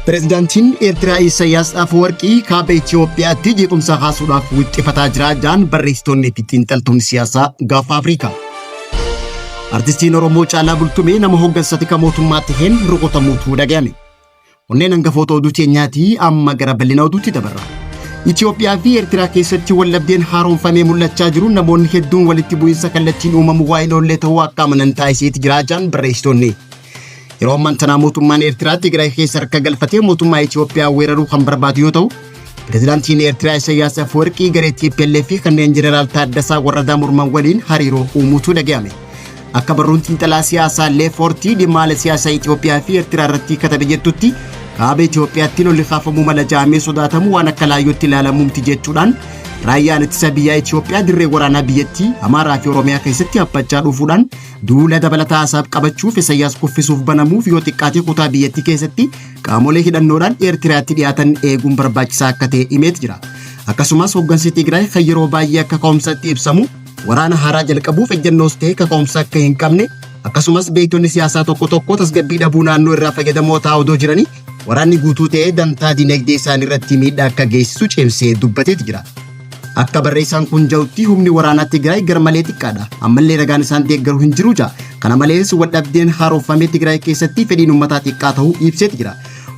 Pireezidaantiin Eertiraa Isaayyaas Afwerqii kaaba Itoophiyaatti jeequmsa kaasuudhaaf wixxifataa jiran barreessitoonni fi xiinxaltoonni siyaasaa gaafa Afrikaa. Artistiin Oromoo Caalaa Bultumee nama hooggansa mootummaatti hin rukutamuutu dhaga'ame. Onneen hangafoota oduu keenyaatii amma gara bal'ina oduutti dabarra. Itoophiyaa fi Eertiraa keessatti wallabdeen haaromfamee mul'achaa jiru namoonni hedduun walitti bu'iinsa kallattiin uumamu waa'ee lollee ta'uu akka amanan taasiseeti jiran barreessitoonni. Yeroo ammaan tana mootummaan Eertiraa Tigraay keessa harka galfatee mootummaa Itoophiyaa weeraruu kan barbaadu yoo ta'u, pireezidaantiin Eertiraa Isaayyaas Afwerqii garee TPLF fi kanneen Jeneraal Taaddasaa Warradaa morman waliin hariiroo uumuutu dhaga'ame. Akka barruun xiinxalaa siyaasaa Leefortii dhimma siyaasaa Itoophiyaa fi Eertiraa irratti katabe jettutti kaaba Itoophiyaatti lolli kaafamuu mala jedhamee sodaatamu waan akka laayyootti ilaalamuuti jechuudhaan raayyaan ittisa biyyaa Itoophiyaa dirree waraanaa biyyattii Amaaraa fi Oromiyaa keessatti haphachaa dhufuudhaan duula dabalataa hasaab qabachuuf Isaayyaas kuffisuuf banamuuf yoo xiqqaate kutaa biyyattii keessatti qaamolee hidhannoodhaan Eertiraatti dhiyaatan eeguun barbaachisaa akka ta'e himeet jira. Akkasumas hooggansi Tigraay kan yeroo baay'ee akka ka'umsaatti ibsamu waraana haaraa jalqabuuf ejjennoos ta'e ka'umsa akka hin qabne akkasumas beektonni siyaasaa tokko tasgabbii dhabuu naannoo irraa fayyadamoo ta'aa odoo jiranii waraanni guutuu ta'ee dantaa dinagdee isaanii irratti miidhaa akka geessisu cimsee dubbateet jira. Akka barreessaan kun jedhutti humni waraanaa Tigraay garmalee xiqqaadha. Ammallee ragaan isaan deeggaru hin jiru jaa. Kana malees waldhabdeen haaromfamee Tigraay keessatti fedhiin uummataa xiqqaa ta'uu ibseet jira.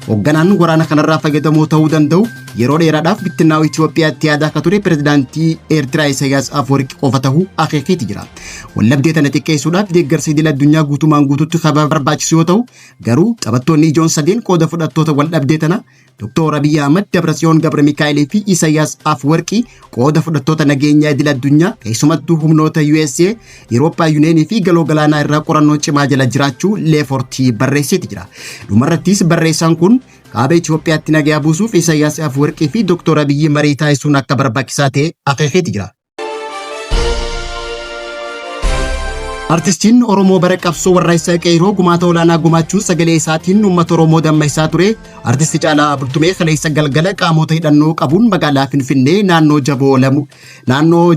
Hoogganaan waraana kanarraa fayyadamoo ta'uu danda'u yeroo dheeraadhaaf bittinnaa'uu Itoophiyaatti yaadaa akka ture pireezidaantii Eertiraa Isaayyaas Afwerqii qofa ta'uu akeekeeti jira. Waldhabdee tana xiqqeessuudhaaf deeggarsi idil addunyaa guutumaan guutuutti kan barbaachisu yoo ta'u, garuu taphattoonni ijoon sadeen qooda fudhattoota waldhabdee tana Dr. Abiy Ahmed, Dabratsiyoon Gabra Mikaa'el fi Isaayyaas Afwerqii qooda fudhattoota nageenyaa idil addunyaa keessumattuu humnoota USA, Eurooppaa Yuuneenii fi galoo galaanaa irraa qorannoo cimaa jala jiraachuu Leefortii barreesseeti jira. Dhumarrattis barreessaan kun kaaba Itoophiyaatti nagaa buusuuf Isaayyaas Afwerqii fi Dr. Abiy marii taasisuun akka barbaachisaa ta'e akeekeeti jira. Artistiin Oromoo bara qabsoo warraaqsa qeerroo gumaata olaanaa gumaachuun sagalee isaatiin uummata Oromoo dammaqsaa ture. Artisti Caalaa Bultumee kaleessa galgala qaamota hidhannoo qabuun magaalaa Finfinnee naannoo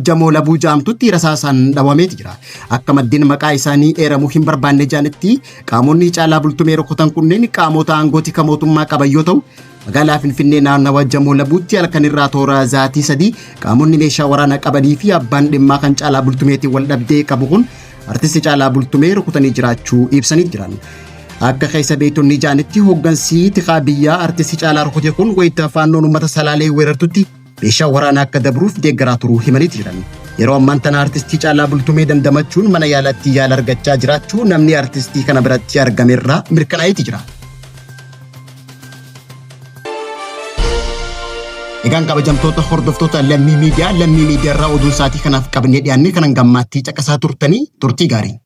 Jamoo Labuu jedhamtutti rasaasaan dhawameeti jira. Akka maddeen maqaa isaanii eeramuu hin barbaanne jedhanitti qaamonni Caalaa Bultumee rukutan kunneen qaamota aangootii mootummaa qaban yoo ta'u, magaalaa Finfinnee naannawaa Jamoo Labuutti halkan irraa toora zaatii 3 qaamonni meeshaa waraanaa qabanii fi abbaan dhimmaa kan Caalaa Bultumeetiin wal dhabdee qabu kun artisti Caalaa Bultumee rukutanii jiraachuu ibsanii jiran. Akka keessa beektonni jedhanitti hooggansi tikaa biyyaa artisti Caalaa rukute kun wayita faannoon uummata Salaalee weerartutti meeshaa waraanaa akka dabruuf deeggaraa turuu himanii jiran. Yeroo ammaan tana artisti Caalaa Bultumee dandamachuun mana yaalaatti yaala argachaa jiraachuu namni artistii kana biratti argamerraa mirkanaa'eeti jira. Egaan kabajamtoota hordoftoota Lammii Miidiyaa irraa oduun saatii kanaaf qabannee dhiyaannee kanan gammaatti caqasaa turtanii turtii gaarii.